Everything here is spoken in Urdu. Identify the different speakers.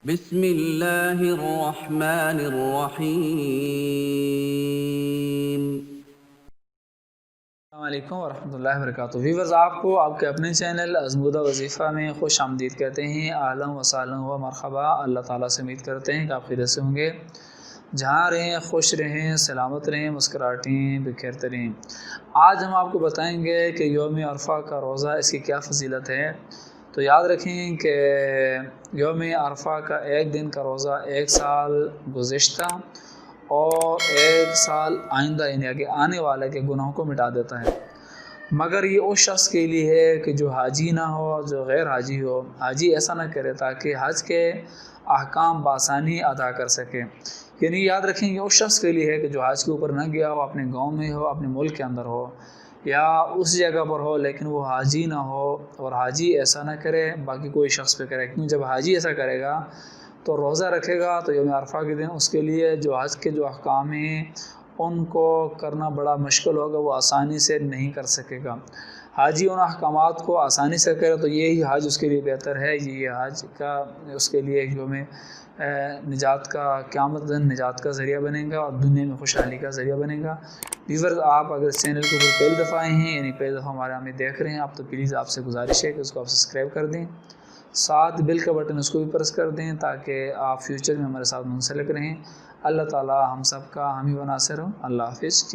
Speaker 1: بسم اللہ الرحمن الرحیم۔
Speaker 2: السلام علیکم ورحمۃ اللہ وبرکاتہ۔ ویورز، آپ کو آپ کے اپنے چینل ازمودہ وظیفہ میں خوش آمدید کہتے ہیں۔ اہلا و سہلا و مرحبا۔ اللہ تعالیٰ سے امید کرتے ہیں کہ آپ خیریت سے ہوں گے، جہاں رہیں خوش رہیں، سلامت رہیں، مسکراہٹیں بکھیرتے رہیں۔ آج ہم آپ کو بتائیں گے کہ یوم عرفہ کا روزہ، اس کی کیا فضیلت ہے۔ تو یاد رکھیں کہ یوم عرفہ کا ایک دن کا روزہ ایک سال گزشتہ اور ایک سال آئندہ یعنی آگے آنے والے کے گناہوں کو مٹا دیتا ہے، مگر یہ اس شخص کے لیے ہے کہ جو حاجی نہ ہو، جو غیر حاجی ہو۔ حاجی ایسا نہ کرے تاکہ حج کے احکام بآسانی ادا کر سکے، یعنی یاد رکھیں یہ اس شخص کے لیے ہے کہ جو حج کے اوپر نہ گیا ہو، اپنے گاؤں میں ہو، اپنے ملک کے اندر ہو یا اس جگہ پر ہو، لیکن وہ حاجی نہ ہو، اور حاجی ایسا نہ کرے باقی کوئی شخص پہ کرے، کیونکہ جب حاجی ایسا کرے گا تو روزہ رکھے گا تو یوم عرفہ کے دن اس کے لیے جو حج کے جو احکام ہیں ان کو کرنا بڑا مشکل ہوگا، وہ آسانی سے نہیں کر سکے گا۔ حاجی ان احکامات کو آسانی سے کرے تو یہی حج اس کے لیے بہتر ہے، یہ حج کا اس کے لیے یوم نجات کا، قیامت دن نجات کا ذریعہ بنے گا اور دنیا میں خوشحالی کا ذریعہ بنے گا۔ ویورز، آپ اگر اس چینل کے اوپر پہلی دفعہ آئے ہیں، یعنی پہلی دفعہ ہمارے ہمیں دیکھ رہے ہیں آپ، تو پلیز آپ سے گزارش ہے کہ اس کو آپ سبسکرائب کر دیں، ساتھ بیل کا بٹن اس کو بھی پریس کر دیں تاکہ آپ فیوچر میں ہمارے ساتھ منسلک رہیں۔ اللہ تعالی ہم سب کا حامی و ناصر ہو۔ اللہ حافظ۔